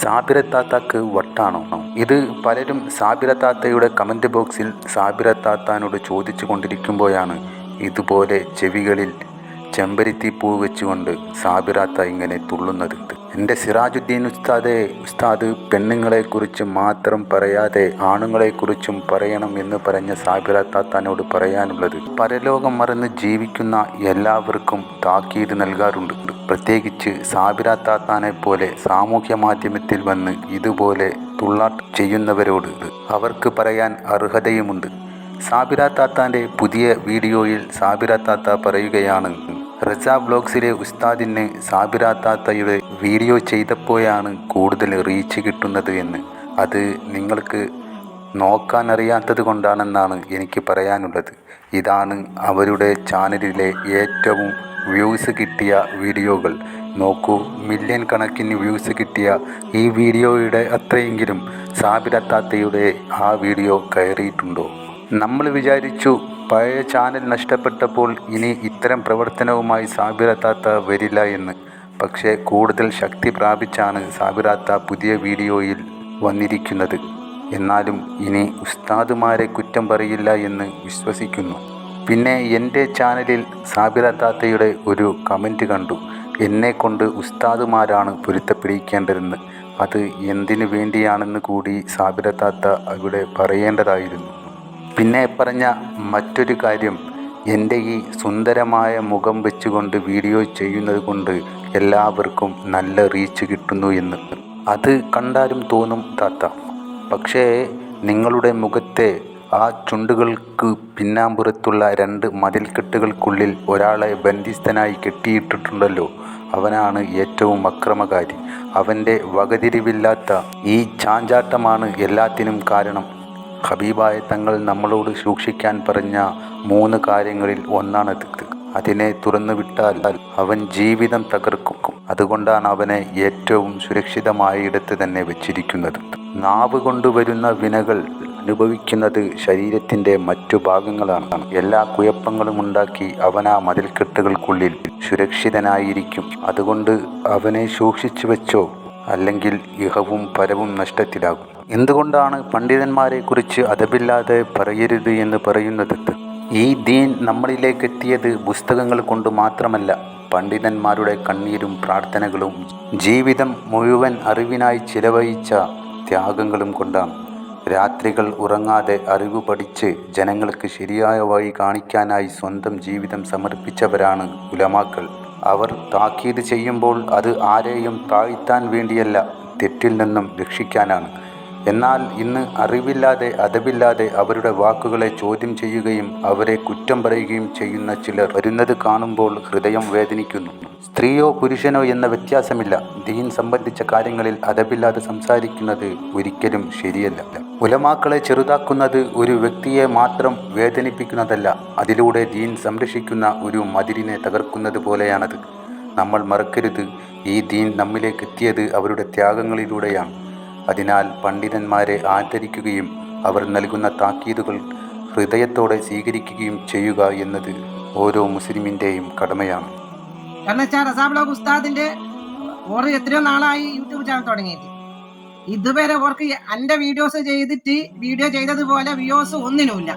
സാബിറത്താത്താക്ക് വട്ടാണോ? ഇത് പലരും സാബിറത്താത്തയുടെ കമൻറ്റ് ബോക്സിൽ സാബിറത്താത്താനോട് ചോദിച്ചു കൊണ്ടിരിക്കുമ്പോഴാണ് ഇതുപോലെ ചെവികളിൽ ചെമ്പരത്തി പൂ വെച്ചുകൊണ്ട് സാബിറാത്ത ഇങ്ങനെ തുള്ളുന്നത്. എൻ്റെ സിറാജുദ്ദീൻ ഉസ്താദ് പെണ്ണുങ്ങളെക്കുറിച്ച് മാത്രം പറയാതെ ആണുങ്ങളെക്കുറിച്ചും പറയണം എന്ന് പറഞ്ഞ സാബിറത്താത്താനോട് പറയാനുള്ളത്, പരലോകം മറന്ന് ജീവിക്കുന്ന എല്ലാവർക്കും താക്കീത് നൽകാറുണ്ട്. പ്രത്യേകിച്ച് സാബിറത്താത്താനെ പോലെ സാമൂഹ്യ മാധ്യമത്തിൽ വന്ന് ഇതുപോലെ തുള്ളാട്ടം ചെയ്യുന്നവരോട് അവർക്ക് പറയാൻ അർഹതയുമുണ്ട്. സാബിറത്താത്താൻ്റെ പുതിയ വീഡിയോയിൽ സാബിറത്താത്ത പറയുകയാണ്, റസ വ്ലോഗ്സിലെ ഉസ്താദിന് സാബിറത്താത്തയുടെ വീഡിയോ ചെയ്തപ്പോഴാണ് കൂടുതൽ റീച്ച് കിട്ടുന്നത് എന്ന്. അത് നിങ്ങൾക്ക് നോക്കാനറിയാത്തത് കൊണ്ടാണെന്നാണ് എനിക്ക് പറയാനുള്ളത്. ഇതാണ് അവരുടെ ചാനലിലെ ഏറ്റവും വ്യൂസ് കിട്ടിയ വീഡിയോകൾ. നോക്കൂ, മില്യൺ കണക്കിന് വ്യൂസ് കിട്ടിയ ഈ വീഡിയോയുടെ അത്രയെങ്കിലും സാബിറത്താത്തയുടെ ആ വീഡിയോ കയറിയിട്ടുണ്ടോ? നമ്മൾ വിചാരിച്ചു പഴയ ചാനൽ നഷ്ടപ്പെട്ടപ്പോൾ ഇനി ഇത്തരം പ്രവർത്തനവുമായി സാബിറത്താത്ത വരില്ല എന്ന്. പക്ഷേ കൂടുതൽ ശക്തി പ്രാപിച്ചാണ് സാബിറാത്ത പുതിയ വീഡിയോയിൽ വന്നിരിക്കുന്നത്. എന്നാലും ഇനി ഉസ്താദുമാരെ കുറ്റം പറയില്ല എന്ന് വിശ്വസിക്കുന്നു. പിന്നെ എൻ്റെ ചാനലിൽ സാബിറത്താത്തയുടെ ഒരു കമൻറ്റ് കണ്ടു, എന്നെക്കൊണ്ട് ഉസ്താദുമാരാണ് പൊരുത്തപ്പെടിക്കേണ്ടതെന്ന്. അത് എന്തിനു വേണ്ടിയാണെന്ന് കൂടി സാബിറത്താത്ത അവിടെ പറയേണ്ടതായിരുന്നു. പിന്നെ പറഞ്ഞ മറ്റൊരു കാര്യം, എൻ്റെ ഈ സുന്ദരമായ മുഖം വെച്ചുകൊണ്ട് വീഡിയോ ചെയ്യുന്നത് കൊണ്ട് എല്ലാവർക്കും നല്ല റീച്ച് കിട്ടുന്നു എന്ന്. അത് കണ്ടാലും തോന്നും താത്ത, പക്ഷേ നിങ്ങളുടെ മുഖത്തെ ആ ചുണ്ടുകൾക്ക് പിന്നാമ്പുറത്തുള്ള 2 മതിൽക്കെട്ടുകൾക്കുള്ളിൽ ഒരാളെ ബന്ധിസ്ഥനായി കെട്ടിയിട്ടിട്ടുണ്ടല്ലോ, അവനാണ് ഏറ്റവും അക്രമകാരി. അവൻ്റെ വകതിരിവില്ലാത്ത ഈ ചാഞ്ചാട്ടമാണ് എല്ലാത്തിനും കാരണം. ഹബീബായ തങ്ങൾ നമ്മളോട് സൂക്ഷിക്കാൻ പറഞ്ഞ 3 കാര്യങ്ങളിൽ ഒന്നാണത്. അതിനെ തുറന്നു വിട്ടാൽ അവൻ ജീവിതം തകർക്കും. അതുകൊണ്ടാണ് അവനെ ഏറ്റവും സുരക്ഷിതമായ ഇടത്ത് തന്നെ വെച്ചിരിക്കുന്നത്. നാവ് കൊണ്ടുവരുന്ന വിനകൾ അനുഭവിക്കുന്നത് ശരീരത്തിൻ്റെ മറ്റു ഭാഗങ്ങളാണ്. എല്ലാ കുഴപ്പങ്ങളും ഉണ്ടാക്കി അവൻ ആ മതിൽക്കെട്ടുകൾക്കുള്ളിൽ സുരക്ഷിതനായിരിക്കും. അതുകൊണ്ട് അവനെ സൂക്ഷിച്ചു വെച്ചോ, അല്ലെങ്കിൽ ഇഹവും പരവും നഷ്ടത്തിലാകും. എന്തുകൊണ്ടാണ് പണ്ഡിതന്മാരെക്കുറിച്ച് അദബില്ലാതെ പറയരുത് എന്ന് പറയുന്നത്? ഈ ദീൻ നമ്മളിലേക്ക് എത്തിയത് പുസ്തകങ്ങൾ കൊണ്ട് മാത്രമല്ല, പണ്ഡിതന്മാരുടെ കണ്ണീരും പ്രാർത്ഥനകളും ജീവിതം മുഴുവൻ അറിവിനായി ചിലവഴിച്ച ത്യാഗങ്ങളും കൊണ്ടാണ്. രാത്രികൾ ഉറങ്ങാതെ അറിവ് പഠിച്ച് ജനങ്ങൾക്ക് ശരിയായ വഴി കാണിക്കാനായി സ്വന്തം ജീവിതം സമർപ്പിച്ചവരാണ് ഉലമാക്കൾ. അവർ താക്കീത് ചെയ്യുമ്പോൾ അത് ആരെയും താഴ്ത്താൻ വേണ്ടിയല്ല, തെറ്റിൽ നിന്നും രക്ഷിക്കാനാണ്. എന്നാൽ ഇന്ന് അറിവില്ലാതെ അദബില്ലാതെ അവരുടെ വാക്കുകളെ ചോദ്യം ചെയ്യുകയും അവരെ കുറ്റം പറയുകയും ചെയ്യുന്ന ചിലർ വരുന്നത് കാണുമ്പോൾ ഹൃദയം വേദനിക്കുന്നു. സ്ത്രീയോ പുരുഷനോ എന്ന വ്യത്യാസമില്ല, ദീൻ സംബന്ധിച്ച കാര്യങ്ങളിൽ അദബില്ലാതെ സംസാരിക്കുന്നത് ഒരിക്കലും ശരിയല്ല. ഉലമാക്കളെ ചെറുതാക്കുന്നത് ഒരു വ്യക്തിയെ മാത്രം വേദനിപ്പിക്കുന്നതല്ല, അതിലൂടെ ദീൻ സംരക്ഷിക്കുന്ന ഒരു മതിലിനെ തകർക്കുന്നത് പോലെയാണത്. നമ്മൾ മറക്കരുത്, ഈ ദീൻ നമ്മിലേക്ക് എത്തിയത് അവരുടെ ത്യാഗങ്ങളിലൂടെയാണ്. അതിനാൽ പണ്ഡിതന്മാരെ ആദരിക്കുകയും അവർ നൽകുന്ന താക്കീതുകൾ ഹൃദയത്തോടെ സ്വീകരിക്കുകയും ചെയ്യുക എന്നത് ഓരോ മുസ്ലിമിൻ്റെയും കടമയാണ്. കാരണം വെച്ചാൽ റസാ വ്ലോഗ് ഉസ്താദിന്റെ ഓർ എത്രയോ നാളായി യൂട്യൂബ് ചാനൽ തുടങ്ങിയിട്ട്, ഇതുവരെ ഓർക്ക് എൻ്റെ വീഡിയോസ് ചെയ്തിട്ട് വീഡിയോ ചെയ്തതുപോലെ വ്യൂസ് ഒന്നിനുമില്ല.